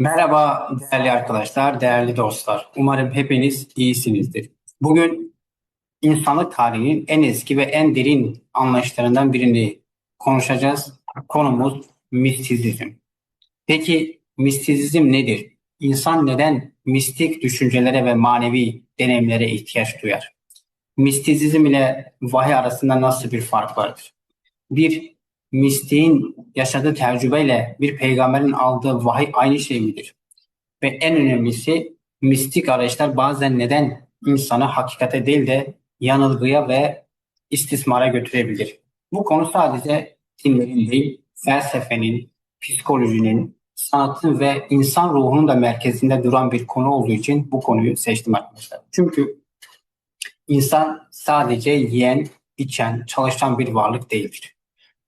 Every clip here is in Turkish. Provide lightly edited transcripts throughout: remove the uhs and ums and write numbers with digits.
Merhaba değerli arkadaşlar, değerli dostlar. Umarım hepiniz iyisinizdir. Bugün insanlık tarihinin en eski ve en derin anlayışlarından birini konuşacağız. Konumuz mistisizm. Peki mistisizm nedir? İnsan neden mistik düşüncelere ve manevi deneyimlere ihtiyaç duyar? Mistisizm ile vahiy arasında nasıl bir fark vardır? Bir mistiğin yaşadığı tecrübeyle bir peygamberin aldığı vahiy aynı şey midir? Ve en önemlisi mistik arayışlar bazen neden insanı hakikate değil de yanılgıya ve istismara götürebilir. Bu konu sadece dinlerin değil, felsefenin, psikolojinin, sanatın ve insan ruhunun da merkezinde duran bir konu olduğu için bu konuyu seçtim arkadaşlar. Çünkü insan sadece yiyen, içen, çalışan bir varlık değildir.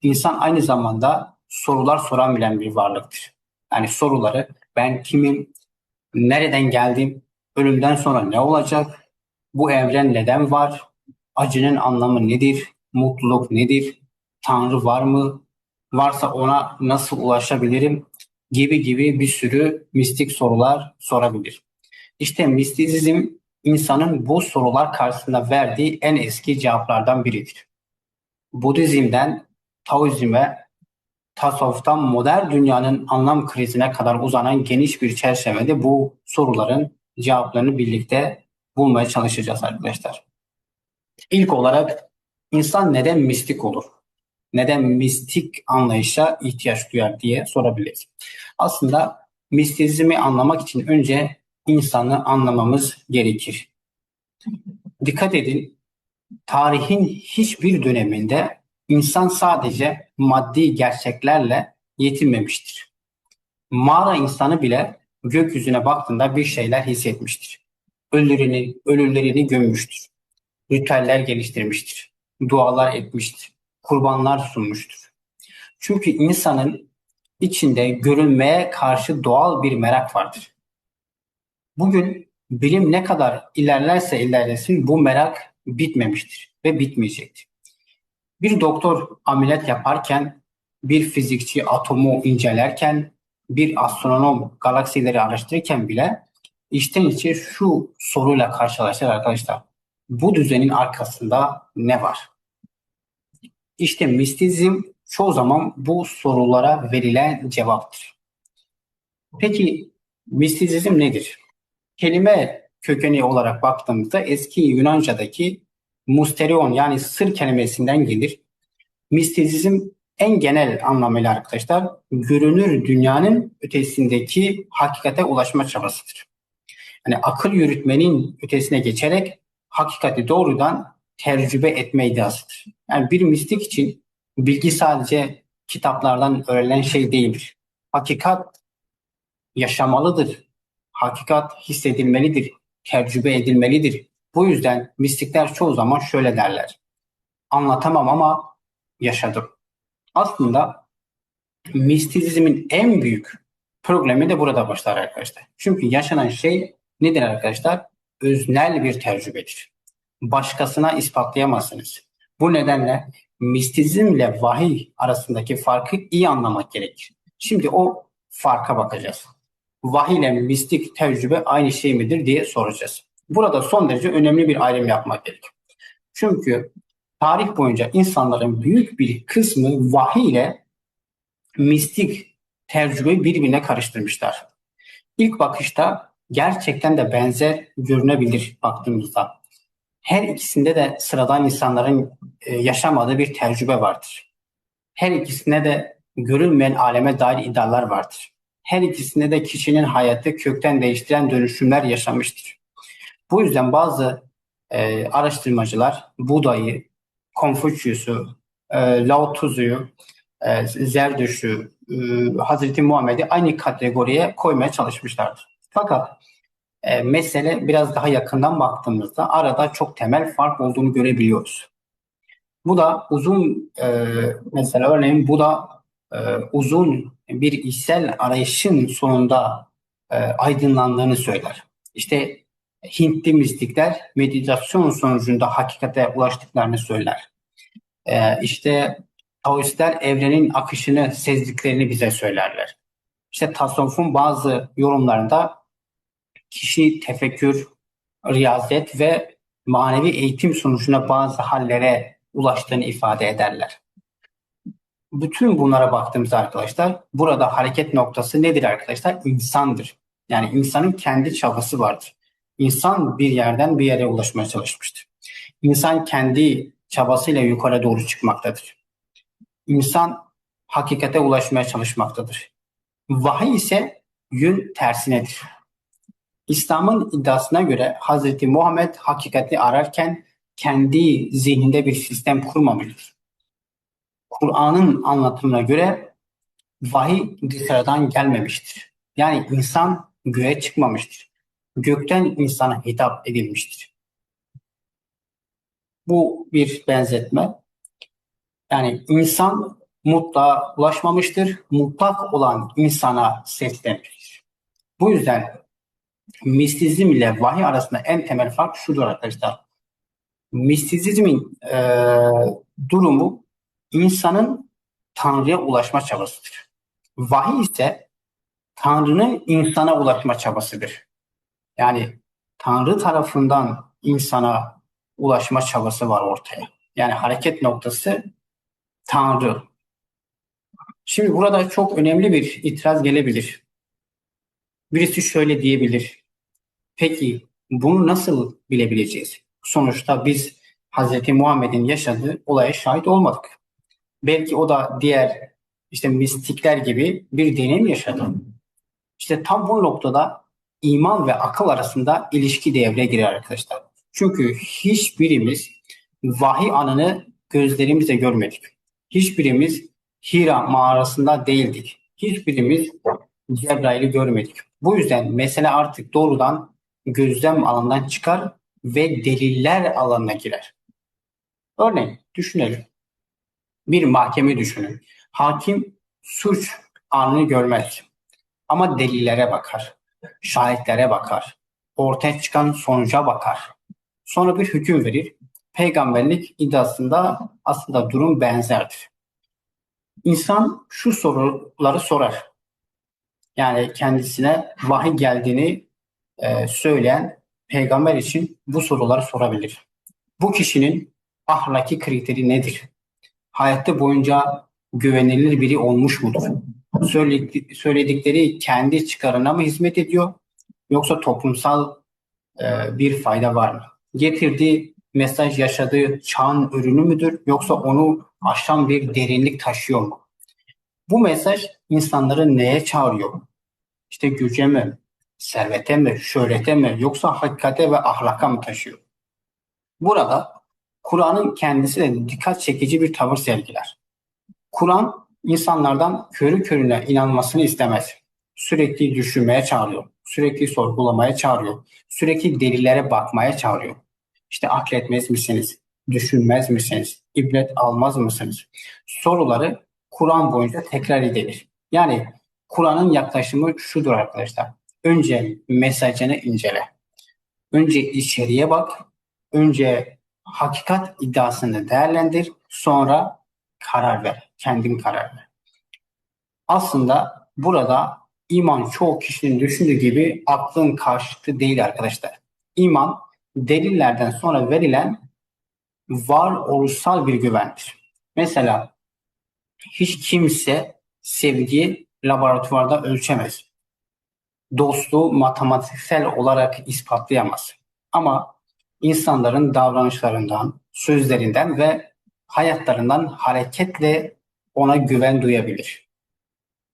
İnsan aynı zamanda sorular sorabilen bir varlıktır. Yani soruları ben kimim, nereden geldim? Ölümden sonra ne olacak? Bu evren neden var? Acının anlamı nedir? Mutluluk nedir? Tanrı var mı? Varsa ona nasıl ulaşabilirim? Gibi bir sürü mistik sorular sorabilir. İşte mistisizm insanın bu sorular karşısında verdiği en eski cevaplardan biridir. Budizm'den Taoizm'e, tasavvuftan modern dünyanın anlam krizine kadar uzanan geniş bir çerçevede bu soruların cevaplarını birlikte bulmaya çalışacağız arkadaşlar. İlk olarak insan neden mistik olur? Neden mistik anlayışa ihtiyaç duyar diye sorabiliriz. Aslında mistizmi anlamak için önce insanı anlamamız gerekir. Dikkat edin, tarihin hiçbir döneminde insan sadece maddi gerçeklerle yetinmemiştir. Mağara insanı bile gökyüzüne baktığında bir şeyler hissetmiştir. Ölülerini gömmüştür. Ritüeller geliştirmiştir. Dualar etmiştir. Kurbanlar sunmuştur. Çünkü insanın içinde görünmeye karşı doğal bir merak vardır. Bugün bilim ne kadar ilerlerse ilerlesin bu merak bitmemiştir ve bitmeyecektir. Bir doktor ameliyat yaparken, bir fizikçi atomu incelerken, bir astronom galaksileri araştırırken bile içten içe şu soruyla karşılaşır arkadaşlar. Bu düzenin arkasında ne var? İşte mistizm çoğu zaman bu sorulara verilen cevaptır. Peki mistizm nedir? Kelime kökeni olarak baktığımızda eski Yunanca'daki musterion yani sır kelimesinden gelir. Mistizm en genel anlamıyla arkadaşlar görünür dünyanın ötesindeki hakikate ulaşma çabasıdır. Yani akıl yürütmenin ötesine geçerek hakikati doğrudan tecrübe etme iddiasıdır. Yani bir mistik için bilgi sadece kitaplardan öğrenilen şey değildir. Hakikat yaşamalıdır. Hakikat hissedilmelidir, tecrübe edilmelidir. Bu yüzden mistikler çoğu zaman şöyle derler. Anlatamam ama yaşadım. Aslında mistisizmin en büyük problemi de burada başlar arkadaşlar. Çünkü yaşanan şey nedir arkadaşlar? Öznel bir tecrübedir. Başkasına ispatlayamazsınız. Bu nedenle mistizm ile vahiy arasındaki farkı iyi anlamak gerekir. Şimdi o farka bakacağız. Vahiy ile mistik tecrübe aynı şey midir diye soracağız. Burada son derece önemli bir ayrım yapmak gerekir. Çünkü tarih boyunca insanların büyük bir kısmı vahiy ile mistik tecrübeyi birbirine karıştırmışlar. İlk bakışta gerçekten de benzer görünebilir baktığımızda. Her ikisinde de sıradan insanların yaşamadığı bir tecrübe vardır. Her ikisinde de görülmeyen aleme dair iddialar vardır. Her ikisinde de kişinin hayatı kökten değiştiren dönüşümler yaşamıştır. Bu yüzden bazı araştırmacılar Buda'yı, Konfüçyüs'ü, Lao Tzu'yu, Zerdüş'ü, Hazreti Muhammed'i aynı kategoriye koymaya çalışmışlardır. Fakat mesele biraz daha yakından baktığımızda arada çok temel fark olduğunu görebiliyoruz. Bu da mesela örneğin bu da uzun bir içsel arayışın sonunda aydınlandığını söyler. İşte Hintli mistikler meditasyon sonucunda hakikate ulaştıklarını söyler. İşte Taoistler evrenin akışını sezdiklerini bize söylerler. İşte tasavvufun bazı yorumlarında kişi tefekkür, riyazet ve manevi eğitim sonucunda bazı hallere ulaştığını ifade ederler. Bütün bunlara baktığımızda arkadaşlar burada hareket noktası nedir arkadaşlar? İnsandır. Yani insanın kendi çabası vardır. İnsan bir yerden bir yere ulaşmaya çalışmıştır. İnsan kendi çabasıyla yukarı doğru çıkmaktadır. İnsan hakikate ulaşmaya çalışmaktadır. Vahiy ise yön tersinedir. İslam'ın iddiasına göre Hz. Muhammed hakikati ararken kendi zihninde bir sistem kurmamıştır. Kur'an'ın anlatımına göre vahiy dışarıdan gelmemiştir. Yani insan göğe çıkmamıştır. Gökten insana hitap edilmiştir. Bu bir benzetme. Yani insan mutlağa ulaşmamıştır. Mutlak olan insana seslenmiştir. Bu yüzden mistizm ile vahiy arasında en temel fark şudur arkadaşlar. Mistisizmin durumu insanın Tanrı'ya ulaşma çabasıdır. Vahiy ise Tanrı'nın insana ulaşma çabasıdır. Yani Tanrı tarafından insana ulaşma çabası var ortaya. Yani hareket noktası Tanrı. Şimdi burada çok önemli bir itiraz gelebilir. Birisi şöyle diyebilir. Peki bunu nasıl bilebileceğiz? Sonuçta biz Hz. Muhammed'in yaşadığı olaya şahit olmadık. Belki o da diğer işte mistikler gibi bir deneyim yaşadı. İşte tam bu noktada iman ve akıl arasında ilişki devreye girer arkadaşlar. Çünkü hiçbirimiz vahiy anını gözlerimizle görmedik. Hiçbirimiz Hira mağarasında değildik. Hiçbirimiz Cebrail'i görmedik. Bu yüzden mesele artık doğrudan gözlem alanından çıkar ve deliller alanına girer. Örneğin düşünelim. Bir mahkeme düşünün. Hakim suç anını görmez ama delillere bakar, şahitlere bakar, ortaya çıkan sonuca bakar. Sonra bir hüküm verir. Peygamberlik iddiasında aslında durum benzerdir. İnsan şu soruları sorar. Yani kendisine vahiy geldiğini söyleyen peygamber için bu soruları sorabilir. Bu kişinin ahlaki kriteri nedir? Hayatı boyunca güvenilir biri olmuş mudur? Söyledikleri kendi çıkarına mı hizmet ediyor? Yoksa toplumsal bir fayda var mı? Getirdiği mesaj yaşadığı çağın ürünü müdür? Yoksa onu aşan bir derinlik taşıyor mu? Bu mesaj insanları neye çağırıyor? İşte güce mi, servete mi, şöhrete mi yoksa hakikate ve ahlaka mı taşıyor? Burada Kur'an'ın kendisi de dikkat çekici bir tavır sergiler. Kur'an insanlardan körü körüne inanmasını istemez. Sürekli düşünmeye çağırıyor. Sürekli sorgulamaya çağırıyor. Sürekli delillere bakmaya çağırıyor. İşte akletmez misiniz? Düşünmez misiniz? İbret almaz mısınız? Soruları Kur'an boyunca tekrar edilir. Yani Kur'an'ın yaklaşımı şudur arkadaşlar. Önce mesajını incele. Önce içeriye bak. Önce hakikat iddiasını değerlendir. Sonra karar ver. Kendin karar ver. Aslında burada iman çoğu kişinin düşündüğü gibi aklın karşıtı değil arkadaşlar. İman delillerden sonra verilen varoluşsal bir güvendir. Mesela hiç kimse sevgiyi laboratuvarda ölçemez. Dostluğu matematiksel olarak ispatlayamaz. Ama insanların davranışlarından, sözlerinden ve hayatlarından hareketle ona güven duyabilir.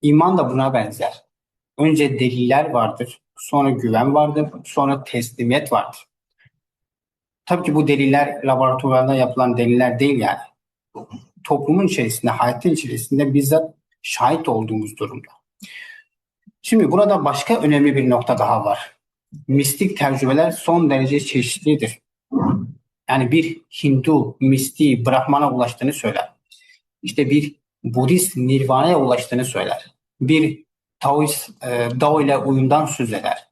İman da buna benzer. Önce deliller vardır, sonra güven vardır, sonra teslimiyet vardır. Tabii ki bu deliller laboratuvarda yapılan deliller değil yani. Toplumun içerisinde, hayatın içerisinde bizzat şahit olduğumuz durumda. Şimdi burada başka önemli bir nokta daha var. Mistik tecrübeler son derece çeşitlidir. Yani bir Hindu mistiği Brahman'a ulaştığını söyler. İşte bir Budist Nirvana'ya ulaştığını söyler. Bir Taoist Dao ile uyumdan söz eder.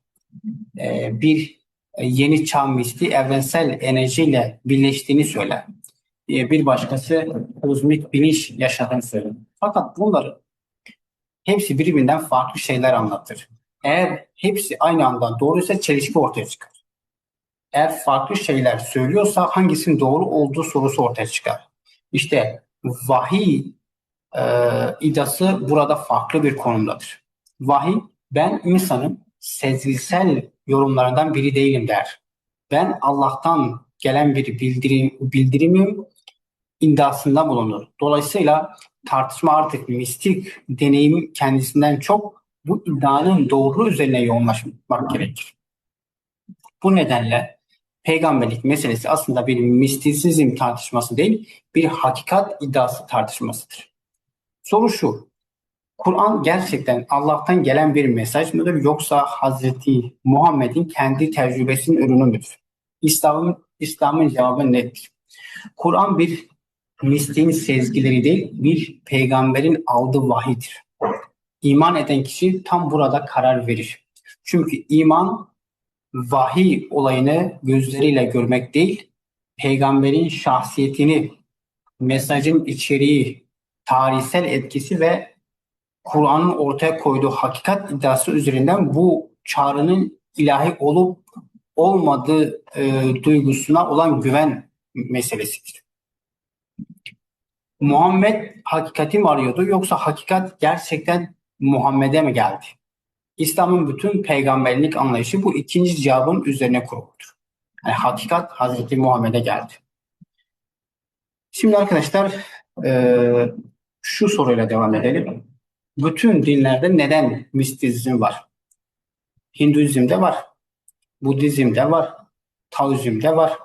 Bir yeni çağ mistiği evrensel enerjiyle birleştiğini söyler. Bir başkası kozmik bilinç yaşadığını söyler. Fakat bunları hepsi birbirinden farklı şeyler anlatır. Eğer hepsi aynı anda doğruysa çelişki ortaya çıkar. Eğer farklı şeyler söylüyorsa hangisinin doğru olduğu sorusu ortaya çıkar. İşte vahiy e, iddiası burada farklı bir konumdadır. Vahiy, ben insanın sezgisel yorumlarından biri değilim der. Ben Allah'tan gelen bir bildirimim iddiasında bulunur. Dolayısıyla tartışma artık mistik deneyim kendisinden çok bu iddianın doğruluğu üzerine yoğunlaşmak gerekir. Bu nedenle peygamberlik meselesi aslında bir mistisizm tartışması değil, bir hakikat iddiası tartışmasıdır. Soru şu: Kur'an gerçekten Allah'tan gelen bir mesaj mıdır yoksa Hazreti Muhammed'in kendi tecrübesinin ürünü müdür? İslam'ın cevabı nettir. Kur'an bir mistiğin sezgileri değil, bir peygamberin aldığı vahidir. İman eden kişi tam burada karar verir. Çünkü iman vahiy olayını gözleriyle görmek değil, peygamberin şahsiyetini, mesajın içeriği, tarihsel etkisi ve Kur'an'ın ortaya koyduğu hakikat iddiası üzerinden bu çağrının ilahi olup olmadığı duygusuna olan güven meselesidir. Muhammed hakikati mi arıyordu yoksa hakikat gerçekten Muhammed'e mi geldi? İslam'ın bütün peygamberlik anlayışı bu ikinci cevabın üzerine kuruludur. Yani hakikat Hazreti Muhammed'e geldi. Şimdi arkadaşlar şu soruyla devam edelim. Bütün dinlerde neden mistisizm var? Hinduizm'de var, Budizm'de var, Taoizm'de var,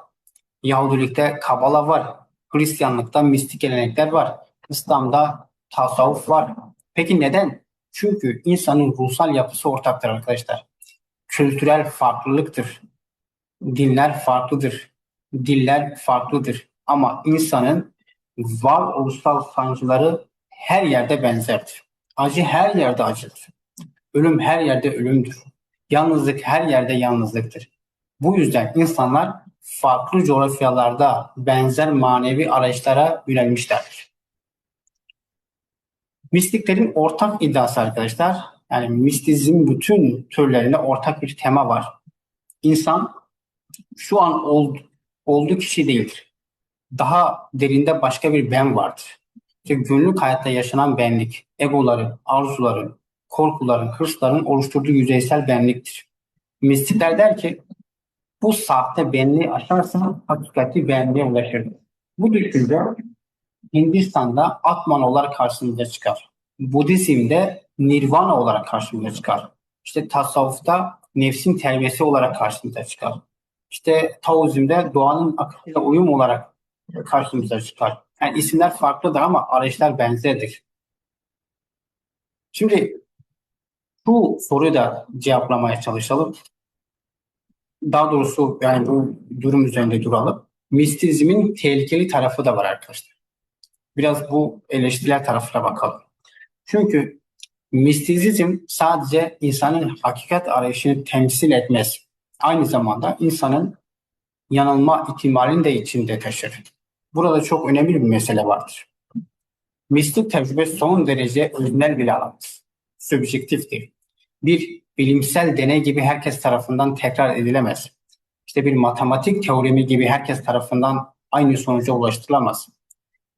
Yahudilikte Kabala var, Hristiyanlıkta mistik gelenekler var, İslam'da tasavvuf var. Peki neden? Çünkü insanın ruhsal yapısı ortaktır arkadaşlar. Kültürel farklılıktır. Dinler farklıdır. Diller farklıdır. Ama insanın varoluşsal sancıları her yerde benzerdir. Acı her yerde acıdır. Ölüm her yerde ölümdür. Yalnızlık her yerde yalnızlıktır. Bu yüzden insanlar farklı coğrafyalarda benzer manevi arayışlara yönelmişlerdir. Mistiklerin ortak iddiası arkadaşlar, yani mistizm bütün türlerinde ortak bir tema var. İnsan şu an olduğu kişi değildir. Daha derinde başka bir ben vardır. İşte günlük hayatta yaşanan benlik, egoların, arzuların, korkuların, hırsların oluşturduğu yüzeysel benliktir. Mistikler der ki bu sahte benliği aşarsan hakikati benliğe ulaşır. Bu düşünce Hindistan'da Atman olarak karşımıza çıkar. Budizm'de Nirvana olarak karşımıza çıkar. İşte tasavvufta nefsin terbiyesi olarak karşımıza çıkar. İşte Taoizm'de doğanın akışıyla uyum olarak karşımıza çıkar. Yani isimler farklıdır ama arayışlar benzerdir. Şimdi bu soruyu da cevaplamaya çalışalım. Daha doğrusu yani bu durum üzerinde duralım. Mistizmin tehlikeli tarafı da var arkadaşlar. Biraz bu eleştiriler tarafına bakalım. Çünkü mistizm sadece insanın hakikat arayışını temsil etmez. Aynı zamanda insanın yanılma ihtimalini de içinde taşır. Burada çok önemli bir mesele vardır. Mistik tecrübe son derece öznel bir alandır. Subjektiftir. Bir bilimsel deney gibi herkes tarafından tekrar edilemez. İşte bir matematik teoremi gibi herkes tarafından aynı sonuca ulaştırılamaz.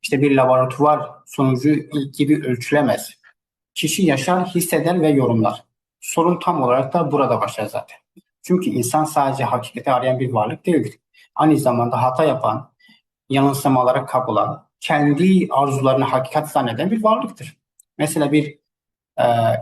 İşte bir laboratuvar sonucu gibi ölçülemez. Kişi yaşar, hisseder ve yorumlar. Sorun tam olarak da burada başlar zaten. Çünkü insan sadece hakikati arayan bir varlık değildir. Aynı zamanda hata yapan, yanılsamalara kapılan, kendi arzularını hakikat zanneden bir varlıktır. Mesela bir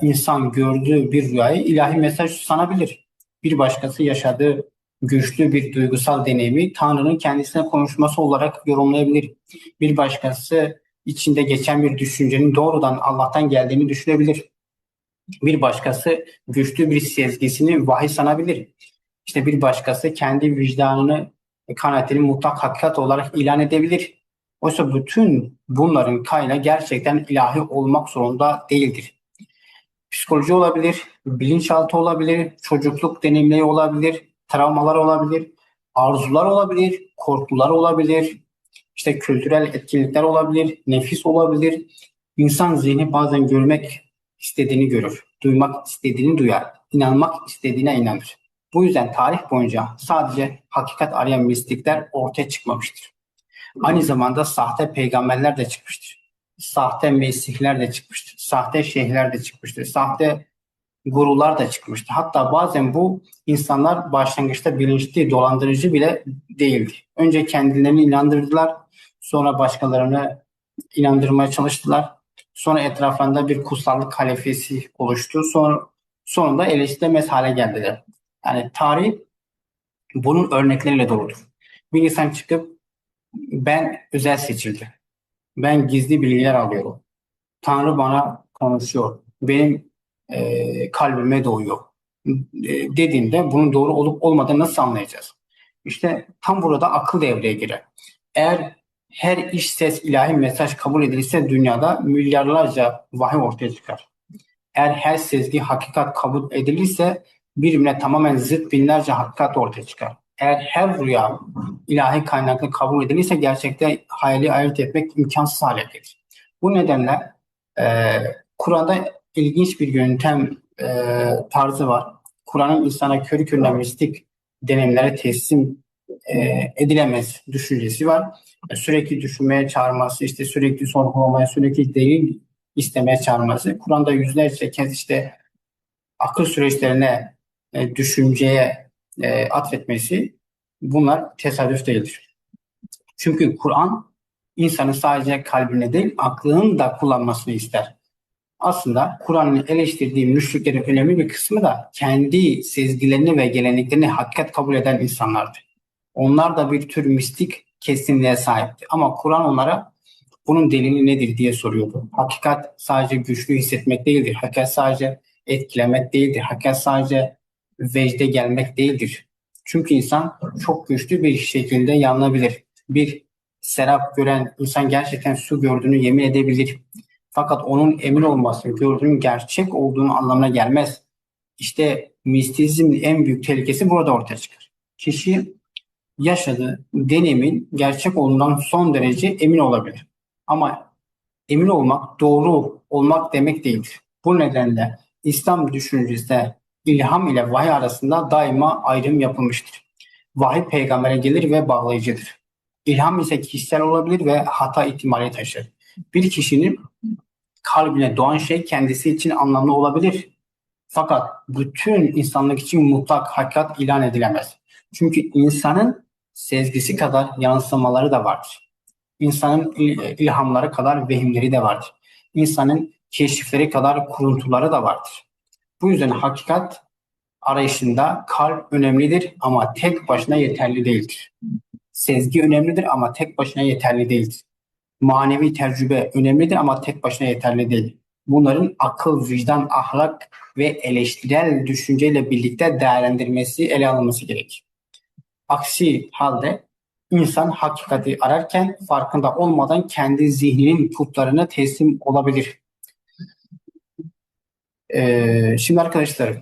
insan gördüğü bir rüyayı ilahi mesaj sanabilir. Bir başkası yaşadığı güçlü bir duygusal deneyimi Tanrı'nın kendisine konuşması olarak yorumlayabilir. Bir başkası içinde geçen bir düşüncenin doğrudan Allah'tan geldiğini düşünebilir. Bir başkası güçlü bir sezgisini vahiy sanabilir. İşte bir başkası kendi vicdanını kanaatini mutlak hakikat olarak ilan edebilir. Oysa bütün bunların kaynağı gerçekten ilahi olmak zorunda değildir. Psikoloji olabilir, bilinçaltı olabilir, çocukluk deneyimleri olabilir, travmalar olabilir, arzular olabilir, korkular olabilir, işte kültürel etkinlikler olabilir, nefis olabilir. İnsan zihni bazen görmek istediğini görür, duymak istediğini duyar, inanmak istediğine inanır. Bu yüzden tarih boyunca sadece hakikat arayan mistikler ortaya çıkmamıştır. Aynı zamanda sahte peygamberler de çıkmıştır. Sahte mesihler de çıkmıştır. Sahte şeyhler de çıkmıştır. Sahte gurular da çıkmıştır. Hatta bazen bu insanlar başlangıçta bilinçli dolandırıcı bile değildi. Önce kendilerini inandırdılar, sonra başkalarını inandırmaya çalıştılar. Sonra etraflarında bir kutsallık halifesi oluştu. Sonunda eleştirilmez hale geldiler. Yani tarih bunun örnekleriyle doludur. Bir insan çıkıp ben özel seçildim. Ben gizli bilgiler alıyorum. Tanrı bana konuşuyor. Benim kalbime doğuyor. Dediğinde bunun doğru olup olmadığını nasıl anlayacağız? İşte tam burada akıl devreye girer. Eğer her iş ses ilahi mesaj kabul edilirse dünyada milyarlarca vahiy ortaya çıkar. Eğer her sezgi hakikat kabul edilirse birbirine tamamen zıt binlerce hakikat ortaya çıkar. Eğer her rüya ilahi kaynaklı kabul edilirse gerçekte hayali ayırt etmek imkansız hale gelir. Bu nedenle e, Kur'an'da ilginç bir yöntem tarzı var. Kur'an'ın insana körü körüne mistik deneyimlere teslim edilemez düşüncesi var. Sürekli düşünmeye çağırması, işte sürekli sorgulamaya, sürekli delil istemeye çağırması. Kur'an'da yüzlerce kez işte akıl süreçlerine, düşünceye atfetmesi bunlar tesadüf değildir. Çünkü Kur'an insanın sadece kalbine değil aklının da kullanmasını ister. Aslında Kur'an'ın eleştirdiği müşriklerin önemli bir kısmı da kendi sezgilerini ve geleneklerini hakikat kabul eden insanlardı. Onlar da bir tür mistik kesinliğe sahipti. Ama Kur'an onlara bunun delili nedir diye soruyordu. Hakikat sadece güçlü hissetmek değildir. Hakikat sadece etkilemek değildir. Hakikat sadece vecde gelmek değildir. Çünkü insan çok güçlü bir şekilde yanılabilir. Bir serap gören insan gerçekten su gördüğünü yemin edebilir. Fakat onun emin olması gördüğünün gerçek olduğunu anlamına gelmez. İşte mistizmin en büyük tehlikesi burada ortaya çıkar. Kişi yaşadığı deneyimin gerçek olduğundan son derece emin olabilir. Ama emin olmak doğru olmak demek değildir. Bu nedenle İslam düşüncesinde ilham ile vahiy arasında daima ayrım yapılmıştır. Vahiy peygambere gelir ve bağlayıcıdır. İlham ise kişisel olabilir ve hata ihtimali taşır. Bir kişinin kalbine doğan şey kendisi için anlamlı olabilir. Fakat bütün insanlık için mutlak hakikat ilan edilemez. Çünkü insanın sezgisi kadar yansımaları da vardır. İnsanın ilhamları kadar vehimleri de vardır. İnsanın keşifleri kadar kuruntuları da vardır. Bu yüzden hakikat arayışında kalp önemlidir ama tek başına yeterli değildir. Sezgi önemlidir ama tek başına yeterli değildir. Manevi tecrübe önemlidir ama tek başına yeterli değil. Bunların akıl, vicdan, ahlak ve eleştirel düşünceyle birlikte değerlendirmesi, ele alınması gerekir. Aksi halde insan hakikati ararken farkında olmadan kendi zihninin putlarına teslim olabilir. Şimdi arkadaşlarım,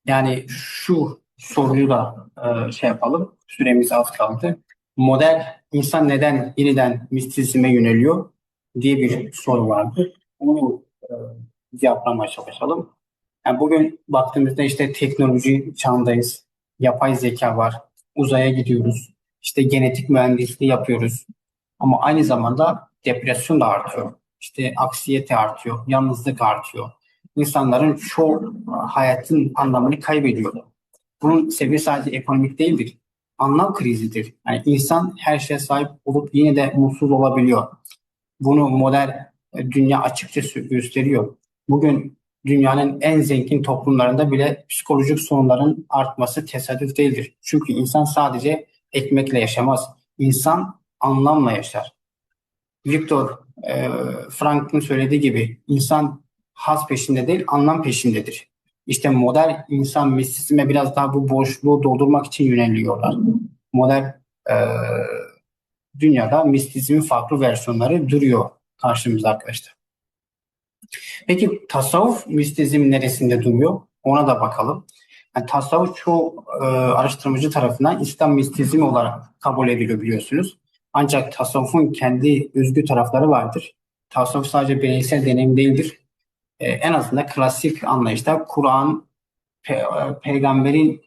yani şu soruyu da şey yapalım. Süremiz az kaldı. Modern insan neden yeniden mistizme yöneliyor diye bir soru vardı. Onu cevaplamaya çalışalım. Yani bugün baktığımızda işte teknoloji çağındayız. Yapay zeka var. Uzaya gidiyoruz. İşte genetik mühendisliği yapıyoruz. Ama aynı zamanda depresyon da artıyor. İşte aksiyete artıyor. Yalnızlık artıyor. İnsanların çoğu hayatın anlamını kaybediyor. Bunun sebebi sadece ekonomik değildir. Anlam krizidir. Yani insan her şeye sahip olup yine de mutsuz olabiliyor. Bunu modern dünya açıkça gösteriyor. Bugün dünyanın en zengin toplumlarında bile psikolojik sorunların artması tesadüf değildir. Çünkü insan sadece ekmekle yaşamaz. İnsan anlamla yaşar. Viktor Frankl'ın söylediği gibi insan haz peşinde değil anlam peşindedir. İşte modern insan mistizme biraz daha bu boşluğu doldurmak için yöneliyorlar. Modern e, dünyada mistizmin farklı versiyonları duruyor karşımızda arkadaşlar. Peki tasavvuf mistizm neresinde duruyor? Ona da bakalım. Yani tasavvuf çoğu araştırmacı tarafından İslam mistizmi olarak kabul ediliyor biliyorsunuz. Ancak tasavvufun kendi özgü tarafları vardır. Tasavvuf sadece bireysel deneyim değildir. En azından klasik anlayışta Kur'an,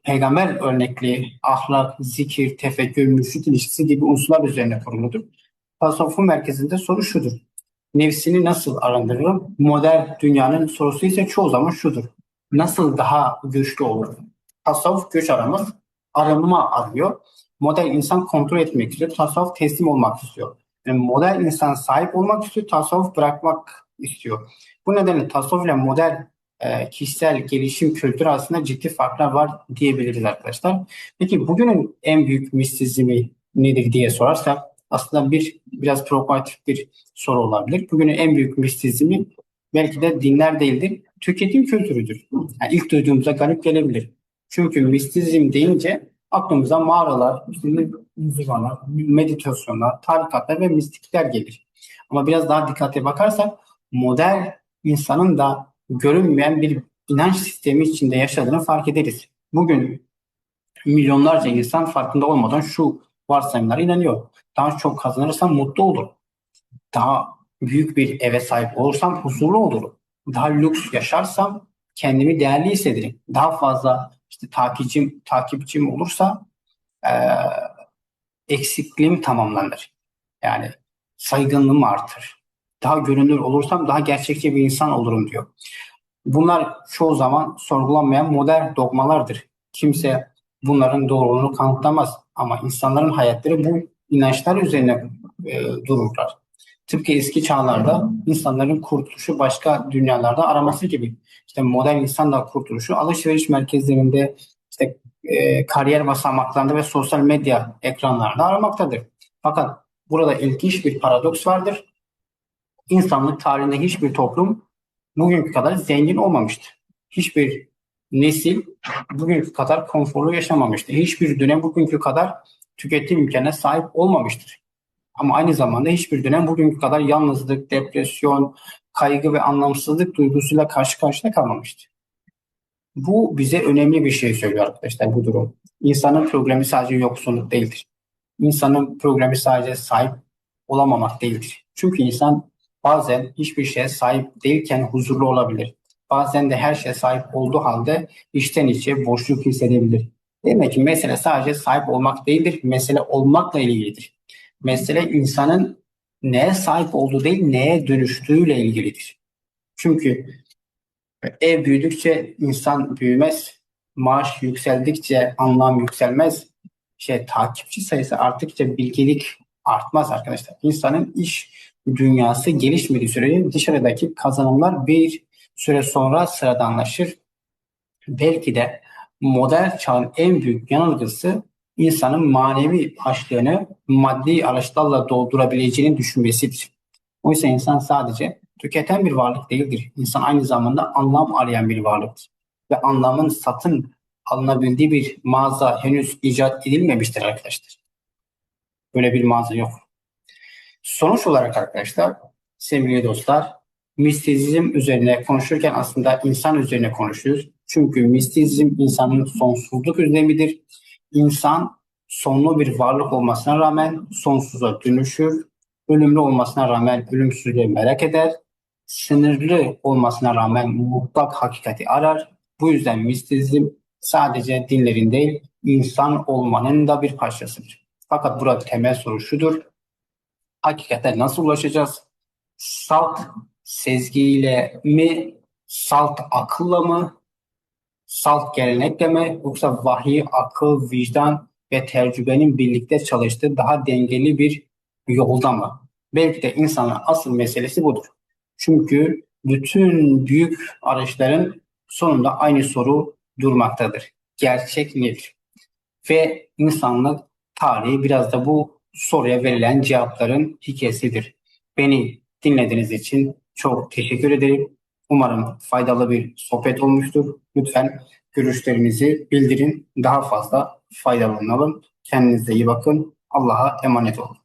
peygamber örnekli ahlak, zikir, tefekkür, mürşit ilişkisi gibi unsurlar üzerine kuruludur. Tasavvufun merkezinde soru şudur: nefsini nasıl arındırırım? Modern dünyanın sorusu ise çoğu zaman şudur: nasıl daha güçlü olurum? Tasavvuf güç aramaz, arınma arıyor. Modern insan kontrol etmek istiyor, tasavvuf teslim olmak istiyor. Yani modern insan sahip olmak istiyor, tasavvuf bırakmak istiyor. Bu nedenle tasavvuf ile modern kişisel gelişim kültürü arasında ciddi farklar var diyebiliriz arkadaşlar. Peki bugünün en büyük mistizmi nedir diye sorarsak aslında biraz provokatif bir soru olabilir. Bugünün en büyük mistizmi belki de dinler değildir, tüketim kültürüdür. Yani ilk duyduğumuzda garip gelebilir. Çünkü mistizm deyince aklımıza mağaralar, işte müzivanlar, meditasyonlar, tarikatlar ve mistikler gelir. Ama biraz daha dikkate bakarsak modern insanın da görünmeyen bir inanç sistemi içinde yaşadığını fark ederiz. Bugün milyonlarca insan farkında olmadan şu varsayımlara inanıyor: daha çok kazanırsam mutlu olurum. Daha büyük bir eve sahip olursam huzurlu olurum. Daha lüks yaşarsam kendimi değerli hissederim. Daha fazla işte takipçim olursa e, eksikliğim tamamlanır. Yani saygınlığım artır. Daha görünür olursam daha gerçekçi bir insan olurum diyor. Bunlar çoğu zaman sorgulanmayan modern dogmalardır. Kimse bunların doğruluğunu kanıtlamaz. Ama insanların hayatları bu inançlar üzerine dururlar. Tıpkı eski çağlarda insanların kurtuluşu başka dünyalarda araması gibi. İşte modern insan da kurtuluşu alışveriş merkezlerinde, işte kariyer basamaklarında ve sosyal medya ekranlarında aramaktadır. Fakat burada ilginç bir paradoks vardır: İnsanlık tarihinde hiçbir toplum bugünkü kadar zengin olmamıştır. Hiçbir nesil bugünkü kadar konforlu yaşamamıştır. Hiçbir dönem bugünkü kadar tüketim imkanına sahip olmamıştır. Ama aynı zamanda hiçbir dönem bugünkü kadar yalnızlık, depresyon, kaygı ve anlamsızlık duygusuyla karşı karşıya kalmamıştır. Bu bize önemli bir şey söylüyor arkadaşlar, bu durum. İnsanın problemi sadece yoksulluk değildir. İnsanın problemi sadece sahip olamamak değildir. Çünkü insan bazen hiçbir şeye sahip değilken huzurlu olabilir. Bazen de her şeye sahip olduğu halde içten içe boşluk hissedebilir. Demek ki mesele sadece sahip olmak değildir, mesele olmakla ilgilidir. Mesele insanın neye sahip olduğu değil, neye dönüştüğüyle ilgilidir. Çünkü ev büyüdükçe insan büyümez, maaş yükseldikçe anlam yükselmez, takipçi sayısı arttıkça bilgelik artmaz arkadaşlar. İnsanın iş dünyası gelişmediği sürece dışarıdaki kazanımlar bir süre sonra sıradanlaşır. Belki de modern çağın en büyük yanılgısı insanın manevi açlığını maddi araçlarla doldurabileceğini düşünmesidir. Oysa insan sadece tüketen bir varlık değildir. İnsan aynı zamanda anlam arayan bir varlıktır. Ve anlamın satın alınabildiği bir mağaza henüz icat edilmemiştir arkadaşlar. Böyle bir mağaza yok. Sonuç olarak arkadaşlar, sevgili dostlar, mistizm üzerine konuşurken aslında insan üzerine konuşuyoruz. Çünkü mistizm insanın sonsuzluk özlemidir. İnsan sonlu bir varlık olmasına rağmen sonsuza dönüşür. Ölümlü olmasına rağmen ölümsüzlüğü merak eder. Sınırlı olmasına rağmen mutlak hakikati arar. Bu yüzden mistizm sadece dinlerin değil, insan olmanın da bir parçasıdır. Fakat burada temel soru şudur: hakikate nasıl ulaşacağız? Salt sezgiyle mi, salt akılla mı, salt gelenekle mi, yoksa vahiy, akıl, vicdan ve tecrübenin birlikte çalıştığı daha dengeli bir yolda mı? Belki de insanın asıl meselesi budur. Çünkü bütün büyük araçların sonunda aynı soru durmaktadır: gerçek nedir? Ve insanlık tarihi biraz da bu soruya verilen cevapların hikayesidir. Beni dinlediğiniz için çok teşekkür ederim. Umarım faydalı bir sohbet olmuştur. Lütfen görüşlerinizi bildirin. Daha fazla faydalanalım. Kendinize iyi bakın. Allah'a emanet olun.